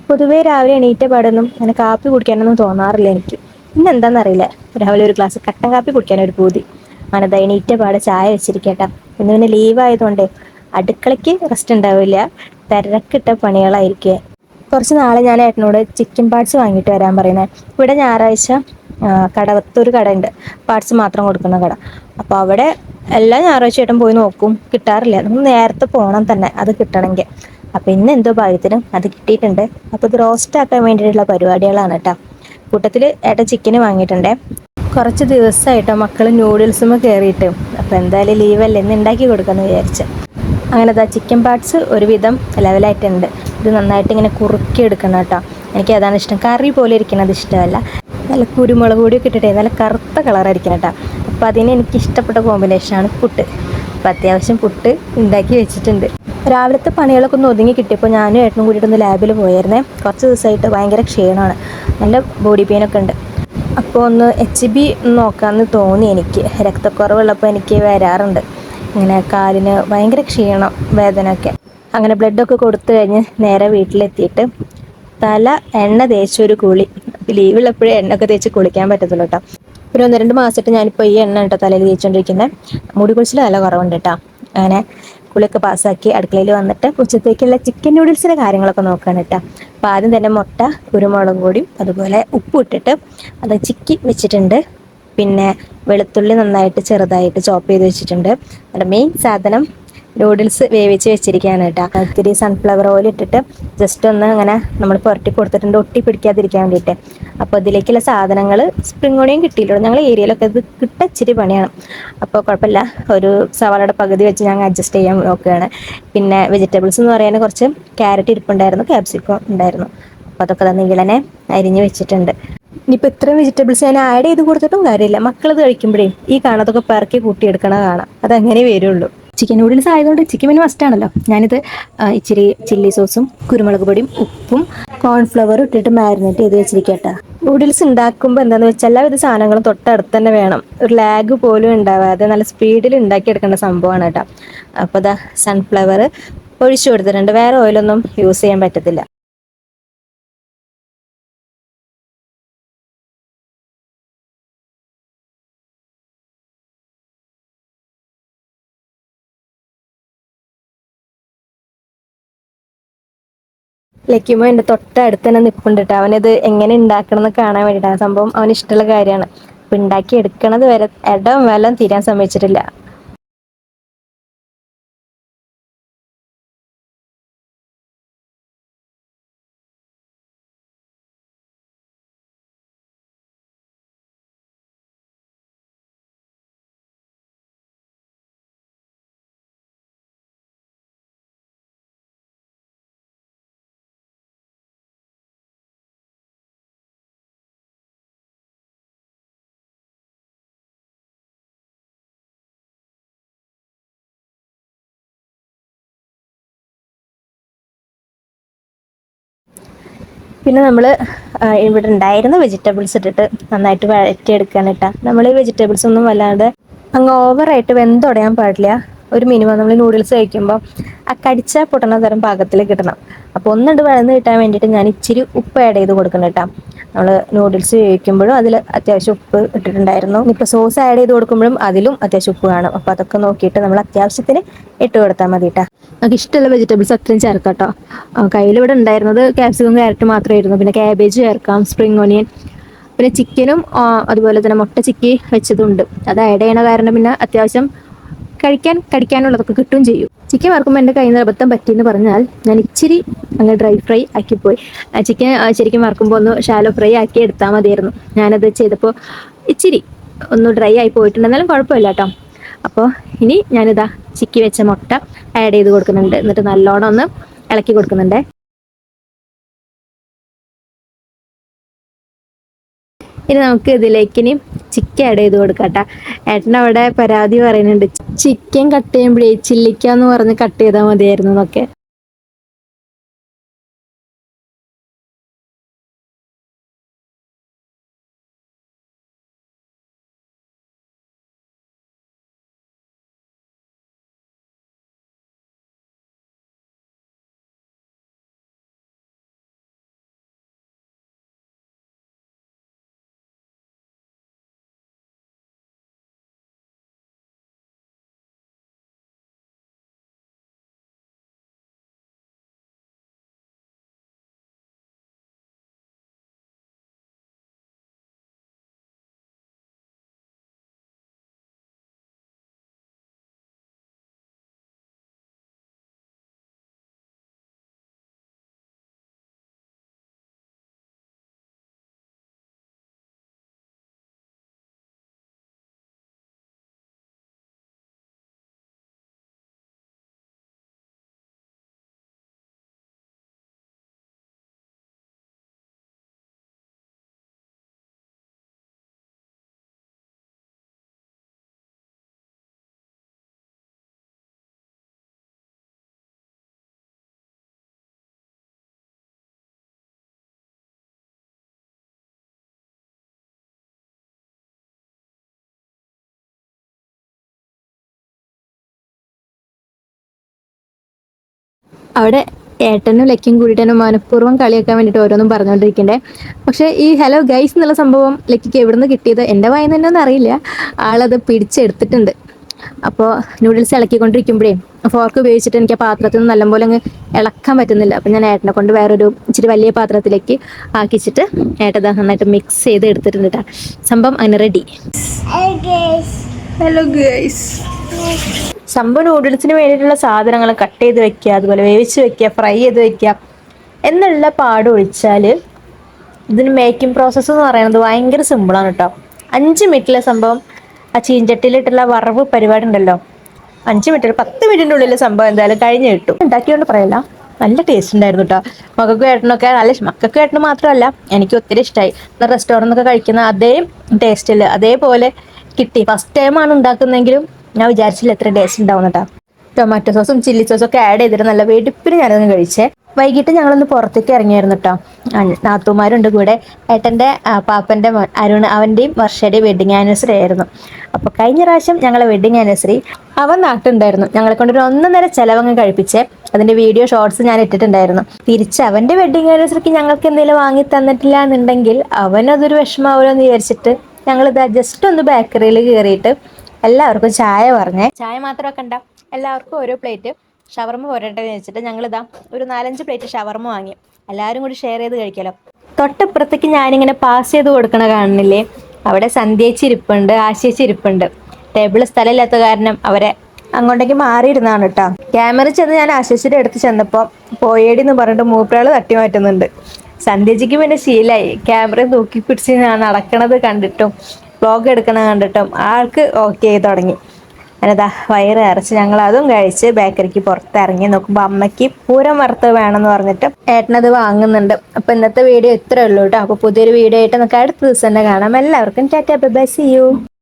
പൊതുവേ രാവിലെ എണീറ്റ പാടൊന്നും അങ്ങനെ കാപ്പി കുടിക്കാനൊന്നും തോന്നാറില്ല എനിക്ക്. ഇന്ന് എന്താണെന്നറിയില്ല, രാവിലെ ഒരു ഗ്ലാസ് കട്ടൻ കാപ്പി കുടിക്കാനൊരു പൂതി. അങ്ങനെ എണീറ്റ പാടെ ചായ വെച്ചിരിക്കട്ടാ. ഇന്ന് പിന്നെ ലീവ് ആയതുകൊണ്ട് അടുക്കളയ്ക്ക് റെസ്റ്റ് ഉണ്ടാവില്ല, തിരക്കിട്ട പണികളായിരിക്കും. കുറച്ച് നാളെ ഞാൻ ഏട്ടനോട് ചിക്കൻ പാർട്സ് വാങ്ങിയിട്ട് വരാൻ പറയുന്നത്. ഇവിടെ ഞായറാഴ്ച കടവത്തൊരു കടയുണ്ട്, പാർട്സ് മാത്രം കൊടുക്കുന്ന കട. അപ്പോൾ അവിടെ എല്ലാ ഞായറാഴ്ച ഏട്ടൻ പോയി നോക്കും, കിട്ടാറില്ല. നമ്മൾ നേരത്തെ പോകണം തന്നെ അത് കിട്ടണമെങ്കിൽ. അപ്പം ഇന്ന് എന്തോ ഭാഗ്യത്തിന് അത് കിട്ടിയിട്ടുണ്ട്. അപ്പോൾ ഇത് റോസ്റ്റ് ആക്കാൻ വേണ്ടിയിട്ടുള്ള പരിപാടികളാണ് കേട്ടോ. കൂട്ടത്തിൽ ഏട്ടൻ ചിക്കന് വാങ്ങിയിട്ടുണ്ടേ. കുറച്ച് ദിവസമായിട്ടോ മക്കൾ നൂഡിൽസും കയറിയിട്ട്. അപ്പോൾ എന്തായാലും ലീവല്ലേ, ഇന്ന് ഉണ്ടാക്കി കൊടുക്കാമെന്ന് വിചാരിച്ചു. അങ്ങനെ ചിക്കൻ പാർട്സ് ഒരുവിധം ലെവലായിട്ടുണ്ട്. ഇത് നന്നായിട്ട് ഇങ്ങനെ കുറുക്കി എടുക്കണം കേട്ടോ. എനിക്ക് അതാണ് ഇഷ്ടം, കറി പോലെ ഇരിക്കണത് ഇഷ്ടമല്ല. നല്ല കുരുമുളക് പൊടിയൊക്കെ ഇട്ടിട്ടേ നല്ല കറുത്ത കളറായിരിക്കണം കേട്ടോ. അപ്പോൾ അതിന് എനിക്ക് ഇഷ്ടപ്പെട്ട കോമ്പിനേഷനാണ് പുട്ട്. അപ്പോൾ അത്യാവശ്യം പുട്ട് ഉണ്ടാക്കി വെച്ചിട്ടുണ്ട്. രാവിലത്തെ പണികളൊക്കെ ഒന്ന് ഒതുങ്ങി കിട്ടിയപ്പോൾ ഞാനും ഏട്ടനും കൂടിയിട്ടൊന്ന് ലാബിൽ പോയായിരുന്നേ. കുറച്ച് ദിവസമായിട്ട് ഭയങ്കര ക്ഷീണമാണ്, നല്ല ബോഡി പെയിനൊക്കെ ഉണ്ട്. അപ്പോൾ ഒന്ന് HB നോക്കാമെന്ന് തോന്നി എനിക്ക്. രക്തക്കുറവുള്ളപ്പോൾ എനിക്ക് വരാറുണ്ട് ഇങ്ങനെ കാലിന് ഭയങ്കര ക്ഷീണം, വേദനയൊക്കെ. അങ്ങനെ ബ്ലഡൊക്കെ കൊടുത്തു കഴിഞ്ഞ് നേരെ വീട്ടിലെത്തിയിട്ട് തല എണ്ണ തേച്ചൊരു കുളി. ലീവുള്ളപ്പോഴേ എണ്ണയൊക്കെ തേച്ച് കുളിക്കാൻ പറ്റത്തുള്ളൂ കേട്ടോ. ഒരു 1-2 മാസമായിട്ട് ഞാനിപ്പോൾ ഈ എണ്ണ കേട്ടോ തലയിൽ തേച്ചുകൊണ്ടിരിക്കുന്നത്. മുടി കുഴിച്ചിൽ നല്ല കുറവുണ്ട് കേട്ടോ. അങ്ങനെ കുളിയൊക്കെ പാസ്സാക്കി അടുക്കളയിൽ വന്നിട്ട് ഉച്ചത്തേക്കുള്ള ചിക്കൻ നൂഡിൽസിൻ്റെ കാര്യങ്ങളൊക്കെ നോക്കുകയാണ് കേട്ടോ. അപ്പോൾ ആദ്യം തന്നെ മുട്ട കുരുമുളകും പൊടിയും അതുപോലെ ഉപ്പും ഇട്ടിട്ട് അത് ചിക്കി വെച്ചിട്ടുണ്ട്. പിന്നെ വെളുത്തുള്ളി നന്നായിട്ട് ചെറുതായിട്ട് ചോപ്പ് ചെയ്ത് വെച്ചിട്ടുണ്ട്. നമ്മുടെ മെയിൻ സാധനം നൂഡിൽസ് വേവിച്ച് വെച്ചിരിക്കുകയാണ് കേട്ടോ. ഇത്തിരി സൺഫ്ലവർ ഓയിൽ ഇട്ടിട്ട് ജസ്റ്റ് ഒന്ന് അങ്ങനെ നമ്മൾ പുരട്ടി കൊടുത്തിട്ടുണ്ട്, ഒട്ടി പിടിക്കാതിരിക്കാൻ വേണ്ടിയിട്ട്. അപ്പോൾ ഇതിലേക്കുള്ള സാധനങ്ങൾ സ്പ്രിംഗ് ഓണിയൻ കിട്ടിയില്ലോ, ഞങ്ങൾ ഏരിയയിലൊക്കെ ഇത് കിട്ടാൻ ഇച്ചിരി പണിയാണ്. അപ്പോൾ കുഴപ്പമില്ല, ഒരു സവാളയുടെ പകുതി വെച്ച് ഞങ്ങൾ അഡ്ജസ്റ്റ് ചെയ്യാൻ നോക്കുകയാണ്. പിന്നെ വെജിറ്റബിൾസ് എന്ന് പറയാൻ കുറച്ച് ക്യാരറ്റ് ഇരിപ്പുണ്ടായിരുന്നു, ക്യാപ്സിക്കം ഉണ്ടായിരുന്നു. അപ്പോൾ അതൊക്കെ തന്നെ ഇളനെ അരിഞ്ഞ് വെച്ചിട്ടുണ്ട്. ഇനിയിപ്പോൾ ഇത്രയും വെജിറ്റബിൾസ് ഞാൻ ആഡ് ചെയ്ത് കൊടുത്തിട്ടും കാര്യമില്ല, മക്കളത് കഴിക്കുമ്പോഴേ ഈ കാണാതൊക്കെ പെറക്കി കൂട്ടിയെടുക്കണ കാണാം, അതങ്ങനെ വരുള്ളൂ. ചിക്കൻ നൂഡിൽസ് ആയതുകൊണ്ട് ചിക്കൻ പിന്നെ മസ്റ്റാണല്ലോ. ഞാനിത് ഇച്ചിരി ചില്ലി സോസും കുരുമുളക് പൊടിയും ഉപ്പും കോൺഫ്ലവറും ഇട്ടിട്ട് മാരിനേറ്റ് ചെയ്ത് വെച്ചിരിക്കട്ടെ. നൂഡിൽസ് ഉണ്ടാക്കുമ്പോൾ എന്താണെന്ന് വെച്ചാൽ എല്ലാവിധ സാധനങ്ങളും തൊട്ടടുത്ത് തന്നെ വേണം, ഒരു ലാഗ് പോലും ഉണ്ടാവാതെ നല്ല സ്പീഡിൽ ഉണ്ടാക്കിയെടുക്കേണ്ട സംഭവമാണ് കേട്ടോ. അപ്പോൾ സൺഫ്ലവർ ഒഴിച്ചു കൊടുത്തിട്ടുണ്ട്, വേറെ ഓയിലൊന്നും യൂസ് ചെയ്യാൻ പറ്റത്തില്ല. ലക്കിമോ എൻ്റെ തൊട്ടടുത്ത് തന്നെ നിൽപ്പുണ്ട് കേട്ടോ. അവനത് എങ്ങനെ ഉണ്ടാക്കണം എന്ന് കാണാൻ വേണ്ടിയിട്ടാണ്. സംഭവം അവന് ഇഷ്ടമുള്ള കാര്യമാണ്. അപ്പം ഉണ്ടാക്കി എടുക്കണത് വരെ ഇടം വല്ലം തീരാൻ സമ്മതിച്ചിട്ടില്ല. പിന്നെ നമ്മൾ ഇവിടെ ഉണ്ടായിരുന്ന വെജിറ്റബിൾസ് ഇട്ടിട്ട് നന്നായിട്ട് വഴറ്റിയെടുക്കാൻ കേട്ടോ. നമ്മൾ ഈ വെജിറ്റബിൾസ് ഒന്നും വല്ലാതെ അങ്ങ് ഓവറായിട്ട് വെന്തുടയാൻ പാടില്ല. ഒരു മിനിമം നമ്മൾ നൂഡിൽസ് കഴിക്കുമ്പോൾ ആ കടിച്ചാൽ പൊട്ടണ തരം പാകത്തിലേക്ക് കിട്ടണം. അപ്പോൾ ഒന്നുണ്ട് വഴന്ന് കിട്ടാൻ വേണ്ടിയിട്ട് ഞാൻ ഇച്ചിരി ഉപ്പ് ആഡ് ചെയ്ത് കൊടുക്കണം കേട്ടോ. നമ്മൾ നൂഡിൽസ് കഴിക്കുമ്പോഴും അതിൽ അത്യാവശ്യം ഉപ്പ് ഇട്ടിട്ടുണ്ടായിരുന്നു. ഇപ്പോൾ സോസ് ആഡ് ചെയ്ത് കൊടുക്കുമ്പോഴും അതിലും അത്യാവശ്യം ഉപ്പ് കാണും. അപ്പോൾ അതൊക്കെ നോക്കിയിട്ട് നമ്മൾ അത്യാവശ്യത്തിന് ഇട്ട് കൊടുത്താൽ മതി കേട്ടോ. നമുക്ക് ഇഷ്ടമുള്ള വെജിറ്റബിൾസ് അത്രയും ചേർക്കാം കേട്ടോ. കയ്യിലിവിടെ ഉണ്ടായിരുന്നത് ക്യാപ്സിക്കും ക്യാരറ്റ് മാത്രമായിരുന്നു. പിന്നെ ക്യാബേജ് ചേർക്കാം, സ്പ്രിംഗ് ഓണിയൻ, പിന്നെ ചിക്കനും അതുപോലെ തന്നെ മുട്ട ചിക്കി വെച്ചതുണ്ട്. അത് ആഡ് ചെയ്യണ കാരണം പിന്നെ അത്യാവശ്യം കടിക്കാനുള്ളതൊക്കെ കിട്ടുകയും ചെയ്യും. ചിക്കൻ വറുക്കുമ്പോൾ എൻ്റെ കയ്യിൽ നിന്ന് അബദ്ധം പറ്റിയെന്ന് പറഞ്ഞാൽ ഞാൻ ഇച്ചിരി അങ്ങ് ഡ്രൈ ഫ്രൈ ആക്കിപ്പോയി. ചിക്കൻ ശരിക്കും വറുക്കുമ്പോൾ ഒന്ന് ഷാലോ ഫ്രൈ ആക്കി എടുത്താൽ മതിയായിരുന്നു. ഞാനത് ചെയ്തപ്പോൾ ഇച്ചിരി ഒന്ന് ഡ്രൈ ആയി പോയിട്ടുണ്ട്, എന്നാലും കുഴപ്പമില്ല കേട്ടോ. അപ്പോൾ ഇനി ഞാനിതാ ചിക്കി വെച്ച മുട്ട ആഡ് ചെയ്ത് കൊടുക്കുന്നുണ്ട്. എന്നിട്ട് നല്ലോണം ഒന്ന് ഇളക്കി കൊടുക്കുന്നുണ്ട്. ഇനി നമുക്ക് ഇതിലേക്ക് ഇനി ചിക്കൻ ആഡ് ചെയ്ത് കൊടുക്കാം കേട്ടോ. ഏട്ടനവിടെ പരാതി പറയുന്നുണ്ട്, ചിക്കൻ കട്ട് ചെയ്യുമ്പോഴേ ചില്ലിക്കാന്ന് പറഞ്ഞ് കട്ട് ചെയ്താൽ മതിയായിരുന്നു എന്നൊക്കെ. അവിടെ ഏട്ടനും ലക്കിയും കൂടിയിട്ട് എന്നെ മനഃപൂർവ്വം കളിയാക്കാൻ വേണ്ടിയിട്ട് ഓരോന്നും പറഞ്ഞുകൊണ്ടിരിക്കണ്ടേ. പക്ഷേ ഈ ഹലോ ഗൈസ് എന്നുള്ള സംഭവം ലക്കിക്ക് എവിടെ നിന്ന് കിട്ടിയത് എൻ്റെ വായിൽ തന്നെ ഒന്നും അറിയില്ല. ആളത് പിടിച്ചെടുത്തിട്ടുണ്ട്. അപ്പോൾ നൂഡിൽസ് ഇളക്കിക്കൊണ്ടിരിക്കുമ്പോഴേ ഫോർക്ക് ഉപയോഗിച്ചിട്ട് എനിക്ക് ആ പാത്രത്തിൽ നിന്ന് നല്ലപോലെ അങ്ങ് ഇളക്കാൻ പറ്റുന്നില്ല. അപ്പം ഞാൻ ഏട്ടനെ കൊണ്ട് വേറൊരു ഇച്ചിരി വലിയ പാത്രത്തിലേക്ക് ആക്കിച്ചിട്ട് ഏട്ടത് നന്നായിട്ട് മിക്സ് ചെയ്ത് എടുത്തിട്ടുണ്ട് കേട്ടോ. സംഭവം അങ്ങനെ റെഡി. Hello guys. സംഭവം നൂഡിൽസിന് വേണ്ടിയിട്ടുള്ള സാധനങ്ങൾ കട്ട് ചെയ്ത് വെക്കുക, അതുപോലെ വേവിച്ച് വെക്കുക, ഫ്രൈ ചെയ്ത് വെക്കുക എന്നുള്ള പാട് ഒഴിച്ചാൽ ഇതിന് മേക്കിംഗ് പ്രോസസ്സ് എന്ന് പറയുന്നത് ഭയങ്കര സിമ്പിളാണ് കേട്ടോ. 5 മിനിറ്റിലെ സംഭവം ആ ചീഞ്ചട്ടിയിലിട്ടുള്ള വറവ് പരിപാടി ഉണ്ടല്ലോ, 5 മിനിറ്റ് 10 മിനിറ്റിൻ്റെ ഉള്ളിൽ സംഭവം എന്തായാലും കഴിഞ്ഞ് കിട്ടും. ഉണ്ടാക്കിയോണ്ട് പറയല്ല, നല്ല ടേസ്റ്റ് ഉണ്ടായിരുന്നു കേട്ടോ. മക്കൾക്കും ഏട്ടനൊക്കെ നല്ല മക്കൾക്കും ഏട്ടനും മാത്രമല്ല എനിക്ക് ഒത്തിരി ഇഷ്ടമായി. റെസ്റ്റോറൻറ്റൊക്കെ കഴിക്കുന്ന അതേ ടേസ്റ്റിൽ അതേപോലെ കിട്ടി. ഫസ്റ്റ് ടൈമാണ് ഉണ്ടാക്കുന്നതെങ്കിലും ഞാൻ വിചാരിച്ചില്ല എത്ര ടേസ്റ്റ് ഉണ്ടാവും കേട്ടോ. ടൊമാറ്റോ സോസും ചില്ലി സോസും ഒക്കെ ആഡ് ചെയ്തിട്ട് നല്ല വെടിപ്പിന് ഞാനൊന്ന് കഴിച്ചേ. വൈകിട്ട് ഞങ്ങളൊന്ന് പുറത്തേക്ക് ഇറങ്ങിയായിരുന്നു കേട്ടോ. നാത്തൂമാരുണ്ട് കൂടെ. ഏട്ടൻ്റെ പാപ്പൻ്റെ മോൻ അരുൺ, അവൻ്റെയും വർഷയുടെയും വെഡിങ് ആനിവേഴ്സറി ആയിരുന്നു. അപ്പോൾ കഴിഞ്ഞ പ്രാവശ്യം ഞങ്ങളെ വെഡിങ് ആനിവേഴ്സറി അവൻ നാട്ടിലുണ്ടായിരുന്നു. ഞങ്ങളെ കൊണ്ടൊരു 1.5 ചിലവങ്ങ് കഴിപ്പിച്ചേ. അതിൻ്റെ വീഡിയോ ഷോർട്സ് ഞാൻ ഇട്ടിട്ടുണ്ടായിരുന്നു. തിരിച്ച് അവൻ്റെ വെഡിങ് ആനിവേഴ്സറിക്ക് ഞങ്ങൾക്ക് എന്തെങ്കിലും വാങ്ങി തന്നിട്ടില്ല എന്നുണ്ടെങ്കിൽ അവനതൊരു വിഷമാവുമല്ലോ എന്ന് വിചാരിച്ചിട്ട് ഞങ്ങളിതാ ജസ്റ്റ് ഒന്ന് ബേക്കറിയിൽ കയറിയിട്ട് എല്ലാവർക്കും ചായ പറഞ്ഞേ. ചായ മാത്രമൊക്കെ ഉണ്ടാവും, എല്ലാവർക്കും ഓരോ പ്ലേറ്റ് ഷവർമ്മ പോരട്ടെ എന്ന് വെച്ചിട്ട് ഞങ്ങളിതാ ഒരു 4-5 പ്ലേറ്റ് ഷവർമ്മ വാങ്ങി. എല്ലാവരും കൂടി ഷെയർ ചെയ്ത് കഴിക്കാമല്ലോ. തൊട്ടപ്പുറത്തേക്ക് ഞാനിങ്ങനെ പാസ് ചെയ്ത് കൊടുക്കണ കാണുന്നില്ലേ, അവിടെ സന്ധ്യേച്ചി ഇരിപ്പുണ്ട്, ആശേച്ചി ഇരിപ്പുണ്ട്. ടേബിള് സ്ഥലമില്ലാത്ത കാരണം അവരെ അങ്ങോട്ടേക്ക് മാറിയിരുന്നാണ് കേട്ടോ. ക്യാമറ ചെന്ന് ഞാൻ ആശേച്ചിയുടെ അടുത്ത് ചെന്നപ്പോൾ പോയേടി എന്ന് പറഞ്ഞിട്ട് മൂപ്പരാൾ തട്ടി മാറ്റുന്നുണ്ട്. സന്ധ്യച്ചിക്ക് പിന്നെ ശീലമായി ക്യാമറ തൂക്കി പിടിച്ച് ഞാൻ നടക്കണത് കണ്ടിട്ടും വ്ലോഗ് എടുക്കണത് കണ്ടിട്ടും ആൾക്ക് ഓക്കെ ആയി തുടങ്ങി. അങ്ങനെതാ വയറ് അരച്ച് ഞങ്ങൾ അതും കഴിച്ച് ബേക്കറിക്ക് പുറത്തിറങ്ങി നോക്കുമ്പോൾ അമ്മയ്ക്ക് പൂരം വറുത്ത് വേണമെന്ന് പറഞ്ഞിട്ട് ഏട്ടനത് വാങ്ങുന്നുണ്ട്. അപ്പോൾ ഇന്നത്തെ വീഡിയോ ഇത്രയേ ഉള്ളൂ കേട്ടോ. അപ്പോൾ പുതിയൊരു വീഡിയോ ആയിട്ട് നമുക്ക് അടുത്ത ദിവസം തന്നെ കാണാം. എല്ലാവർക്കും tata bye bye, see U.